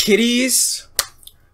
Kiddies,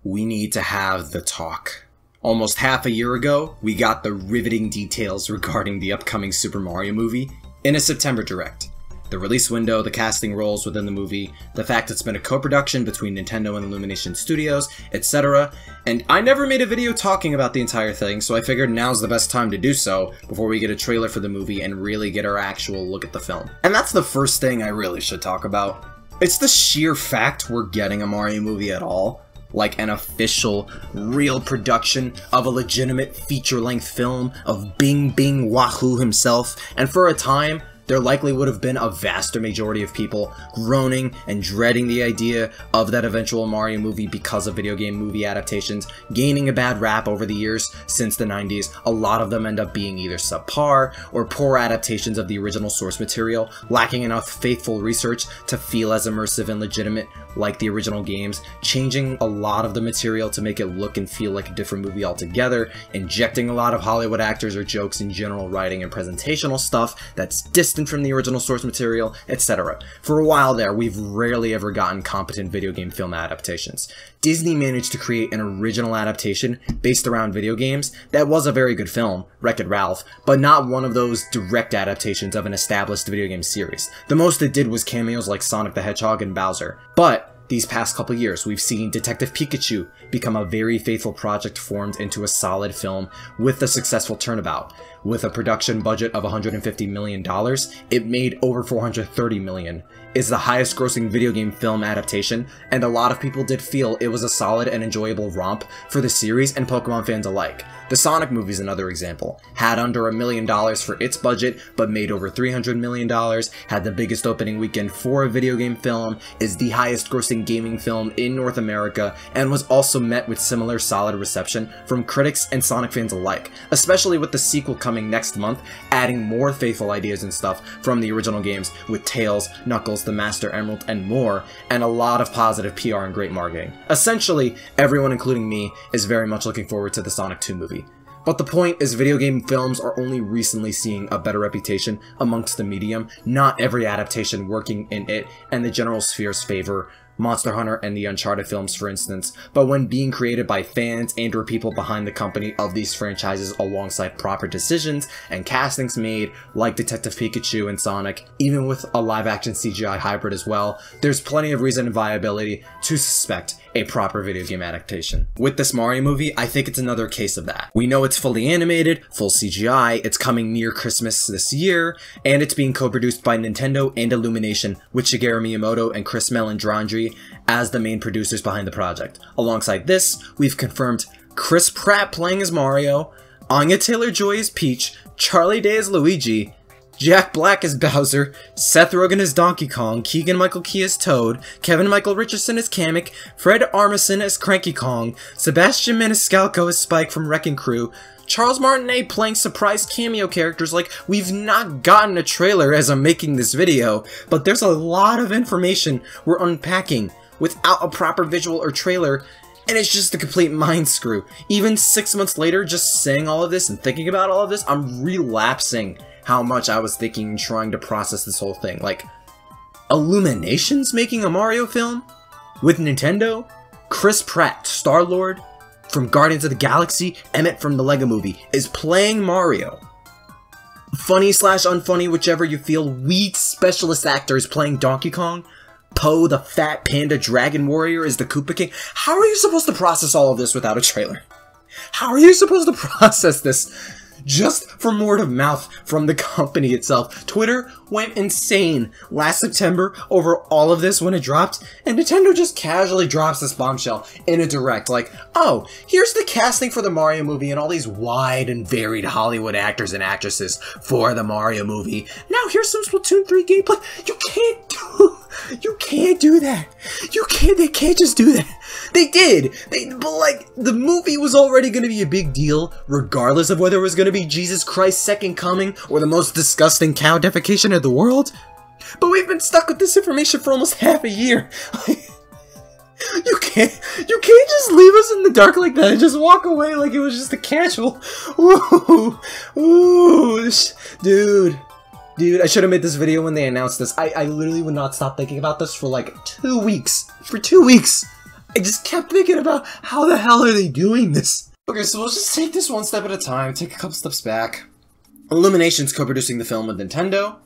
we need to have the talk. Almost half a year ago, we got the riveting details regarding the upcoming Super Mario movie in a September Direct. The release window, the casting roles within the movie, the fact it's been a co-production between Nintendo and Illumination Studios, etc. And I never made a video talking about the entire thing, so I figured now's the best time to do so before we get a trailer for the movie and really get our actual look at the film. And that's the first thing I really should talk about. It's the sheer fact we're getting a Mario movie at all. Like an official, real production of a legitimate feature-length film of Bing Bing Wahoo himself, and for a time, there likely would have been a vaster majority of people groaning and dreading the idea of that eventual Mario movie because of video game movie adaptations gaining a bad rap over the years since the 90s. A lot of them end up being either subpar or poor adaptations of the original source material, lacking enough faithful research to feel as immersive and legitimate like the original games, changing a lot of the material to make it look and feel like a different movie altogether, injecting a lot of Hollywood actors or jokes in general writing and presentational stuff that's distant from the original source material, etc. For a while there, we've rarely ever gotten competent video game film adaptations. Disney managed to create an original adaptation based around video games that was a very good film, Wreck-It Ralph, but not one of those direct adaptations of an established video game series. The most it did was cameos like Sonic the Hedgehog and Bowser. But these past couple years, we've seen Detective Pikachu become a very faithful project formed into a solid film with a successful turnabout. With a production budget of $150 million, it made over $430 million. It's the highest grossing video game film adaptation, and a lot of people did feel it was a solid and enjoyable romp for the series and Pokemon fans alike. The Sonic movie is another example. Had under $1 million for its budget, but made over $300 million, had the biggest opening weekend for a video game film, is the highest grossing gaming film in North America, and was also met with similar solid reception from critics and Sonic fans alike, especially with the sequel coming next month, adding more faithful ideas and stuff from the original games with Tails, Knuckles, the Master Emerald, and more, and a lot of positive PR and great marketing. Essentially, everyone including me is very much looking forward to the Sonic 2 movie. But the point is, video game films are only recently seeing a better reputation amongst the medium, not every adaptation working in it and the general sphere's favor. Monster Hunter and the Uncharted films, for instance, but when being created by fans and or people behind the company of these franchises alongside proper decisions and castings made, like Detective Pikachu and Sonic, even with a live-action CGI hybrid as well, there's plenty of reason and viability to suspect a proper video game adaptation. With this Mario movie, I think it's another case of that. We know it's fully animated, full CGI, it's coming near Christmas this year, and it's being co-produced by Nintendo and Illumination, with Shigeru Miyamoto and Chris Meledandri as the main producers behind the project. Alongside this, we've confirmed Chris Pratt playing as Mario, Anya Taylor-Joy as Peach, Charlie Day as Luigi, Jack Black as Bowser, Seth Rogen as Donkey Kong, Keegan-Michael Key as Toad, Kevin Michael Richardson as Kamek, Fred Armisen as Cranky Kong, Sebastian Maniscalco as Spike from Wrecking Crew, Charles Martinet playing surprise cameo characters. Like, we've not gotten a trailer as I'm making this video, but there's a lot of information we're unpacking without a proper visual or trailer, and it's just a complete mind screw. Even 6 months later, just saying all of this and thinking about all of this, I'm relapsing how much I was thinking and trying to process this whole thing. Like, Illumination's making a Mario film? With Nintendo? Chris Pratt, Star-Lord from Guardians of the Galaxy, Emmett from the Lego Movie, is playing Mario. Funny slash unfunny, whichever you feel, Wii specialist actor is playing Donkey Kong. Poe, the fat panda dragon warrior, is the Koopa King. How are you supposed to process all of this without a trailer? How are you supposed to process this just from word of mouth from the company itself? Twitter went insane last September over all of this when it dropped, and Nintendo just casually drops this bombshell in a direct, like, oh, here's the casting for the Mario movie and all these wide and varied Hollywood actors and actresses for the Mario movie. Now here's some Splatoon 3 gameplay. You can't do that. They can't just do that. They did. But like, the movie was already going to be a big deal, regardless of whether it was going to be Jesus Christ's second coming or the most disgusting cow defecation in the world. But we've been stuck with this information for almost half a year. You can't just leave us in the dark like that and just walk away like it was just a casual. Dude, I should have made this video when they announced this. I literally would not stop thinking about this for like 2 weeks. For 2 weeks, I just kept thinking about how the hell are they doing this? Okay, so we'll just take this one step at a time, take a couple steps back. Illumination's co-producing the film with Nintendo,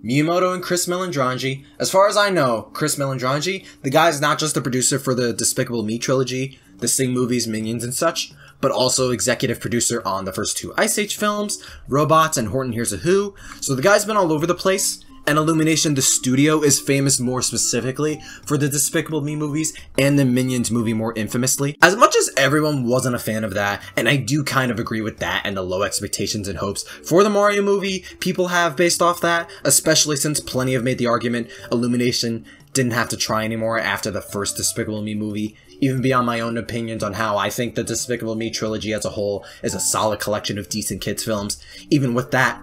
Miyamoto and Chris Melandrangi. As far as I know, Chris Melandrangi, the guy's not just the producer for the Despicable Me trilogy, the Sing movies, Minions, and such, but also executive producer on the first two Ice Age films, Robots, and Horton Hears a Who. So the guy's been all over the place. And Illumination, the studio, is famous more specifically for the Despicable Me movies and the Minions movie more infamously. As much as everyone wasn't a fan of that, and I do kind of agree with that and the low expectations and hopes for the Mario movie people have based off that, especially since plenty have made the argument Illumination didn't have to try anymore after the first Despicable Me movie. Even beyond my own opinions on how I think the Despicable Me trilogy as a whole is a solid collection of decent kids films, even with that,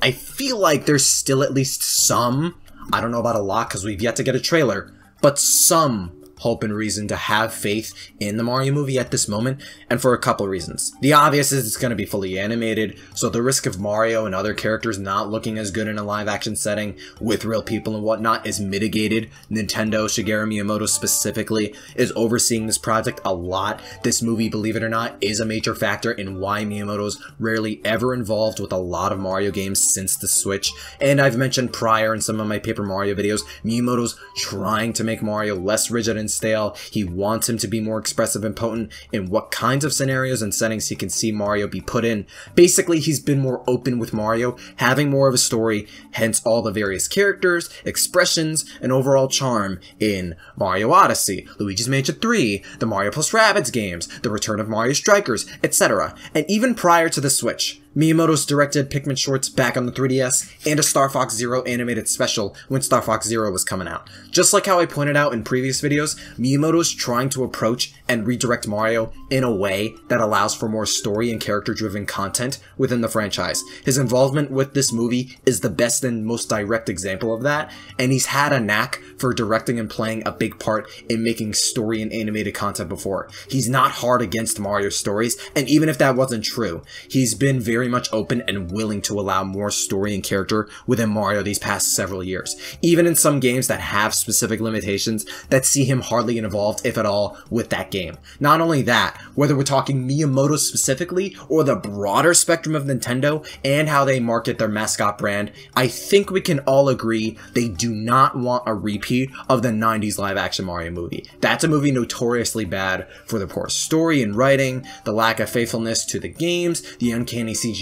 I feel like there's still at least some, I don't know about a lot because we've yet to get a trailer, but some hope and reason to have faith in the Mario movie at this moment, and for a couple reasons. The obvious is it's going to be fully animated, so the risk of Mario and other characters not looking as good in a live-action setting with real people and whatnot is mitigated. Nintendo, Shigeru Miyamoto specifically, is overseeing this project a lot. This movie, believe it or not, is a major factor in why Miyamoto's rarely ever involved with a lot of Mario games since the Switch, and I've mentioned prior in some of my Paper Mario videos, Miyamoto's trying to make Mario less rigid and stale. He wants him to be more expressive and potent in what kinds of scenarios and settings he can see Mario be put in. Basically, he's been more open with Mario, having more of a story, hence all the various characters, expressions, and overall charm in Mario Odyssey, Luigi's Mansion 3, the Mario plus Rabbids games, the return of Mario Strikers, etc. And even prior to the Switch, Miyamoto's directed Pikmin shorts back on the 3DS, and a Star Fox Zero animated special when Star Fox Zero was coming out. Just like how I pointed out in previous videos, Miyamoto's trying to approach and redirect Mario in a way that allows for more story and character-driven content within the franchise. His involvement with this movie is the best and most direct example of that, and he's had a knack for directing and playing a big part in making story and animated content before. He's not hard against Mario's stories, and even if that wasn't true, he's been very much open and willing to allow more story and character within Mario these past several years, even in some games that have specific limitations that see him hardly involved, if at all, with that game. Not only that, whether we're talking Miyamoto specifically or the broader spectrum of Nintendo and how they market their mascot brand, I think we can all agree they do not want a repeat of the 90s live-action Mario movie. That's a movie notoriously bad for the poor story and writing, the lack of faithfulness to the games, the uncanny CGI,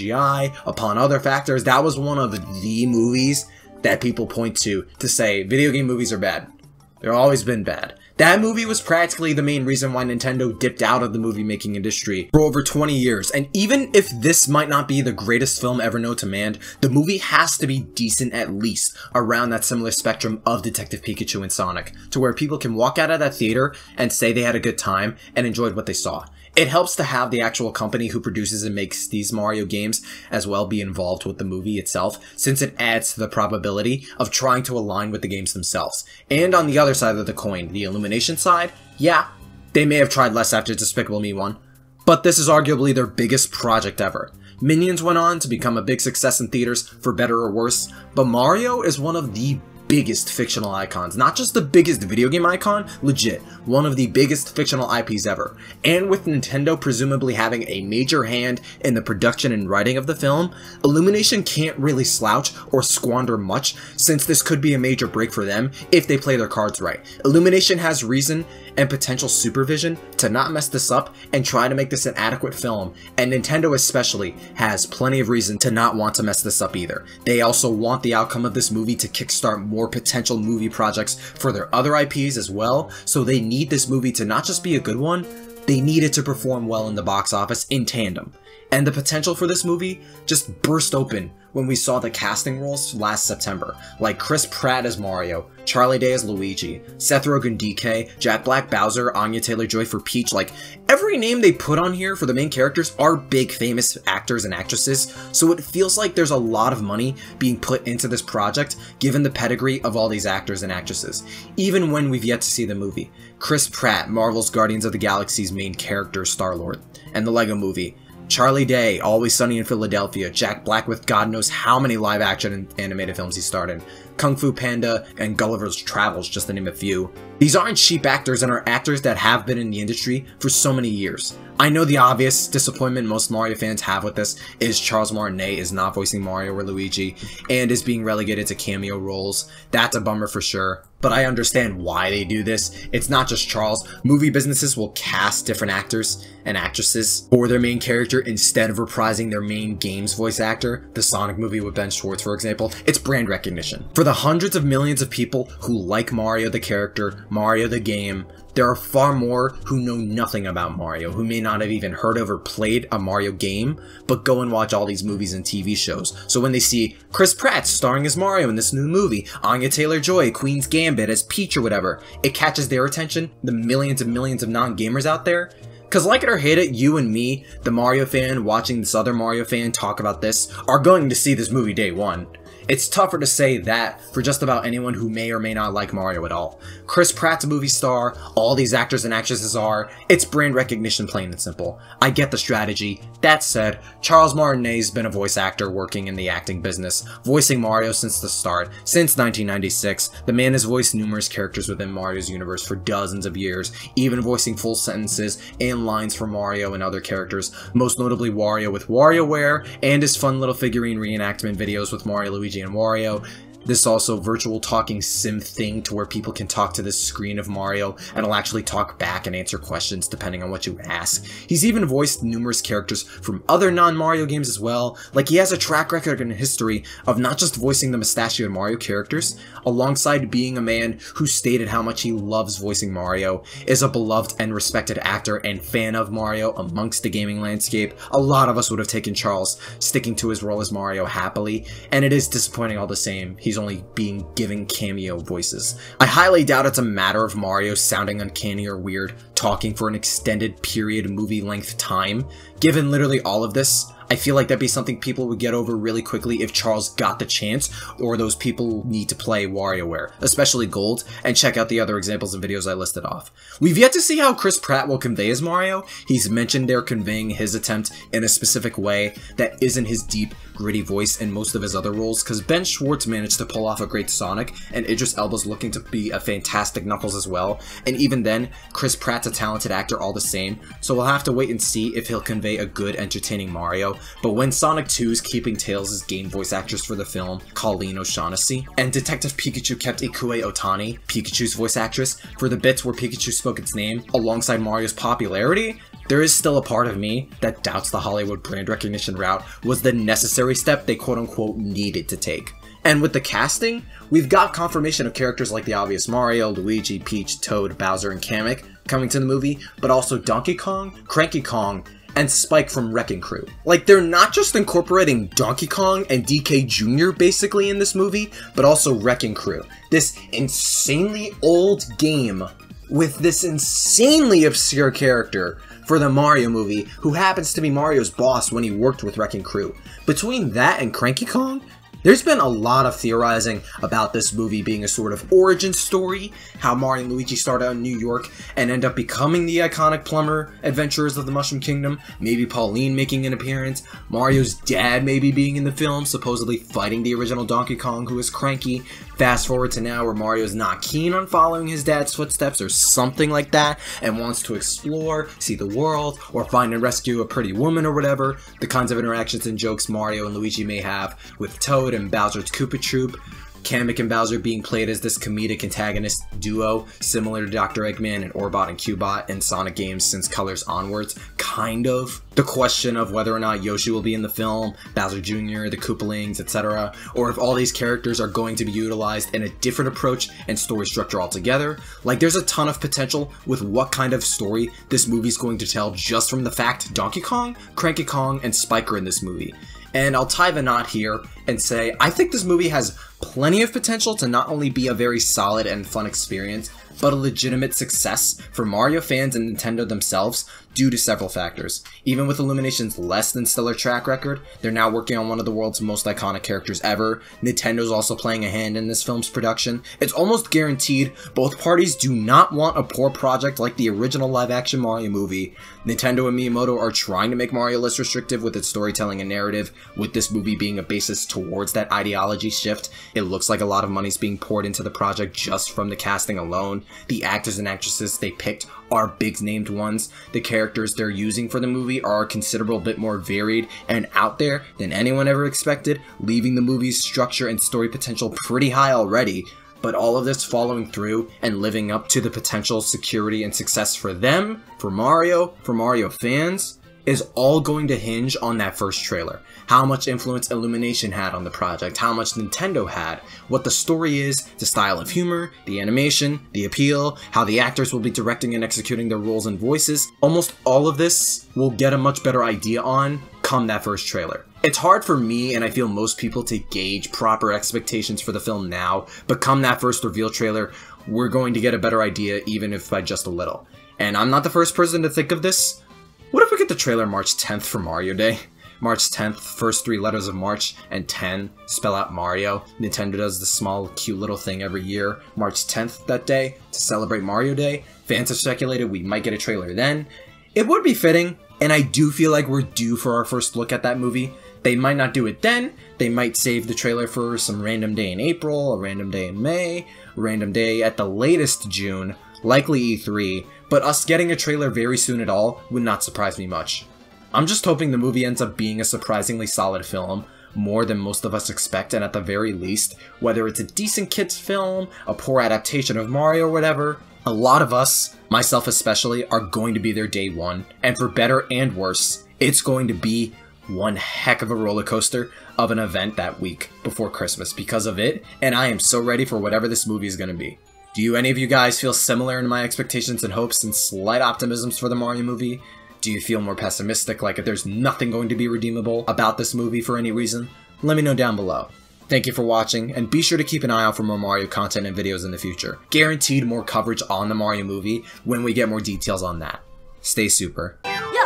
upon other factors. That was one of the movies that people point to say video game movies are bad. They've always been bad. That movie was practically the main reason why Nintendo dipped out of the movie-making industry for over 20 years, and even if this might not be the greatest film ever known to man, the movie has to be decent at least around that similar spectrum of Detective Pikachu and Sonic, to where people can walk out of that theater and say they had a good time and enjoyed what they saw. It helps to have the actual company who produces and makes these Mario games as well be involved with the movie itself, since it adds to the probability of trying to align with the games themselves. And on the other side of the coin, the Illumination side, yeah, they may have tried less after Despicable Me 1, but this is arguably their biggest project ever. Minions went on to become a big success in theaters, for better or worse, but Mario is one of the biggest fictional icons. Not just the biggest video game icon, legit, one of the biggest fictional IPs ever. And with Nintendo presumably having a major hand in the production and writing of the film, Illumination can't really slouch or squander much, since this could be a major break for them if they play their cards right. Illumination has reason and potential supervision to not mess this up and try to make this an adequate film, and Nintendo especially has plenty of reason to not want to mess this up either. They also want the outcome of this movie to kickstart more potential movie projects for their other IPs as well, so they need this movie to not just be a good one, they need it to perform well in the box office in tandem. And the potential for this movie just burst open when we saw the casting roles last September, like Chris Pratt as Mario, Charlie Day as Luigi, Seth Rogen DK, Jack Black Bowser, Anya Taylor-Joy for Peach. Like, every name they put on here for the main characters are big famous actors and actresses, so it feels like there's a lot of money being put into this project given the pedigree of all these actors and actresses, even when we've yet to see the movie. Chris Pratt, Marvel's Guardians of the Galaxy's main character, Star-Lord, and the Lego Movie. Charlie Day, Always Sunny in Philadelphia, Jack Black with God knows how many live-action and animated films he starred in, Kung Fu Panda, and Gulliver's Travels, just to name a few. These aren't cheap actors and are actors that have been in the industry for so many years. I know the obvious disappointment most Mario fans have with this is Charles Martinet is not voicing Mario or Luigi and is being relegated to cameo roles. That's a bummer for sure, but I understand why they do this. It's not just Charles. Movie businesses will cast different actors and actresses for their main character instead of reprising their main game's voice actor. The Sonic movie with Ben Schwartz, for example. It's brand recognition. For the hundreds of millions of people who like Mario the character, Mario the game, there are far more who know nothing about Mario, who may not have even heard of or played a Mario game, but go and watch all these movies and TV shows. So when they see Chris Pratt starring as Mario in this new movie, Anya Taylor-Joy, Queen's Gambit as Peach or whatever, it catches their attention, the millions and millions of non-gamers out there. Cause like it or hate it, you and me, the Mario fan watching this other Mario fan talk about this, are going to see this movie day one. It's tougher to say that for just about anyone who may or may not like Mario at all. Chris Pratt's a movie star, all these actors and actresses are, it's brand recognition plain and simple. I get the strategy. That said, Charles Martinet's been a voice actor working in the acting business, voicing Mario since the start, since 1996. The man has voiced numerous characters within Mario's universe for dozens of years, even voicing full sentences and lines for Mario and other characters, most notably Wario with WarioWare, and his fun little figurine reenactment videos with Mario, Luigi, and Wario. This also virtual talking sim thing to where people can talk to this screen of Mario and will actually talk back and answer questions depending on what you ask. He's even voiced numerous characters from other non-Mario games as well. Like, he has a track record and history of not just voicing the mustachioed Mario characters, alongside being a man who stated how much he loves voicing Mario, is a beloved and respected actor and fan of Mario amongst the gaming landscape. A lot of us would have taken Charles sticking to his role as Mario happily, and it is disappointing all the same. He's only being given cameo voices. I highly doubt it's a matter of Mario sounding uncanny or weird, talking for an extended period movie-length time. Given literally all of this, I feel like that'd be something people would get over really quickly if Charles got the chance, or those people need to play WarioWare, especially Gold, and check out the other examples and videos I listed off. We've yet to see how Chris Pratt will convey as Mario. He's mentioned they're conveying his attempt in a specific way that isn't his deep, gritty voice in most of his other roles, because Ben Schwartz managed to pull off a great Sonic, and Idris Elba's looking to be a fantastic Knuckles as well, and even then, Chris Pratt's a talented actor all the same, so we'll have to wait and see if he'll convey a good, entertaining Mario. But when Sonic 2's keeping Tails' game voice actress for the film, Colleen O'Shaughnessy, and Detective Pikachu kept Ikue Otani, Pikachu's voice actress, for the bits where Pikachu spoke its name, alongside Mario's popularity, there is still a part of me that doubts the Hollywood brand recognition route was the necessary step they quote-unquote needed to take. And with the casting, we've got confirmation of characters like the obvious Mario, Luigi, Peach, Toad, Bowser, and Kamek coming to the movie, but also Donkey Kong, Cranky Kong, and Spike from Wrecking Crew. Like, they're not just incorporating Donkey Kong and DK Jr. basically in this movie, but also Wrecking Crew. This insanely old game with this insanely obscure character for the Mario movie, who happens to be Mario's boss when he worked with Wrecking Crew. Between that and Cranky Kong, there's been a lot of theorizing about this movie being a sort of origin story, how Mario and Luigi start out in New York and end up becoming the iconic plumber adventurers of the Mushroom Kingdom, maybe Pauline making an appearance, Mario's dad maybe being in the film, supposedly fighting the original Donkey Kong who is cranky. Fast forward to now where Mario's not keen on following his dad's footsteps or something like that and wants to explore, see the world, or find and rescue a pretty woman or whatever, the kinds of interactions and jokes Mario and Luigi may have with Toad and Bowser's Koopa Troop, Kamek and Bowser being played as this comedic antagonist duo, similar to Dr. Eggman and Orbot and Cubot in Sonic games since Colors onwards, kind of. The question of whether or not Yoshi will be in the film, Bowser Jr., the Koopalings, etc., or if all these characters are going to be utilized in a different approach and story structure altogether. Like, there's a ton of potential with what kind of story this movie's going to tell just from the fact Donkey Kong, Cranky Kong, and Spike are in this movie. And I'll tie the knot here and say, I think this movie has plenty of potential to not only be a very solid and fun experience, but a legitimate success for Mario fans and Nintendo themselves due to several factors. Even with Illumination's less than stellar track record, they're now working on one of the world's most iconic characters ever. Nintendo's also playing a hand in this film's production. It's almost guaranteed both parties do not want a poor project like the original live-action Mario movie. Nintendo and Miyamoto are trying to make Mario less restrictive with its storytelling and narrative, with this movie being a basis towards that ideology shift. It looks like a lot of money's being poured into the project just from the casting alone. The actors and actresses they picked are big named ones. The characters they're using for the movie are a considerable bit more varied and out there than anyone ever expected, leaving the movie's structure and story potential pretty high already. But all of this following through and living up to the potential security and success for them, for Mario fans, is all going to hinge on that first trailer. How much influence Illumination had on the project, how much Nintendo had, what the story is, the style of humor, the animation, the appeal, how the actors will be directing and executing their roles and voices. Almost all of this we'll get a much better idea on come that first trailer. It's hard for me, and I feel most people, to gauge proper expectations for the film now, but come that first reveal trailer, we're going to get a better idea, even if by just a little. And I'm not the first person to think of this. What if we get the trailer March 10th for Mario Day? March 10th, first 3 letters of March, and 10 spell out Mario. Nintendo does the small, cute little thing every year, March 10th that day, to celebrate Mario Day. Fans have speculated we might get a trailer then. It would be fitting, and I do feel like we're due for our first look at that movie. They might not do it then, they might save the trailer for some random day in April, a random day in May, a random day at the latest June, likely E3, but us getting a trailer very soon at all would not surprise me much. I'm just hoping the movie ends up being a surprisingly solid film, more than most of us expect, and at the very least, whether it's a decent kids film, a poor adaptation of Mario or whatever, a lot of us, myself especially, are going to be there day one, and for better and worse, it's going to be one heck of a roller coaster of an event that week before Christmas because of it, and I am so ready for whatever this movie is going to be. Do any of you guys feel similar in my expectations and hopes and slight optimisms for the Mario movie? Do you feel more pessimistic, like if there's nothing going to be redeemable about this movie for any reason? Let me know down below. Thank you for watching, and be sure to keep an eye out for more Mario content and videos in the future. Guaranteed more coverage on the Mario movie when we get more details on that. Stay super. Yo,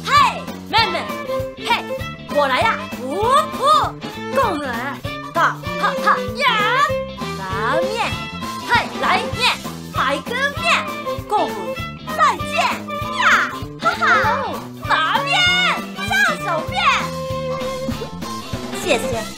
hey, 妹妹，嘿，我来呀！共来，大哈哈呀！拉面，嘿，来面，海根面，共舞，再见呀！哈哈，拉面，下手面，谢谢。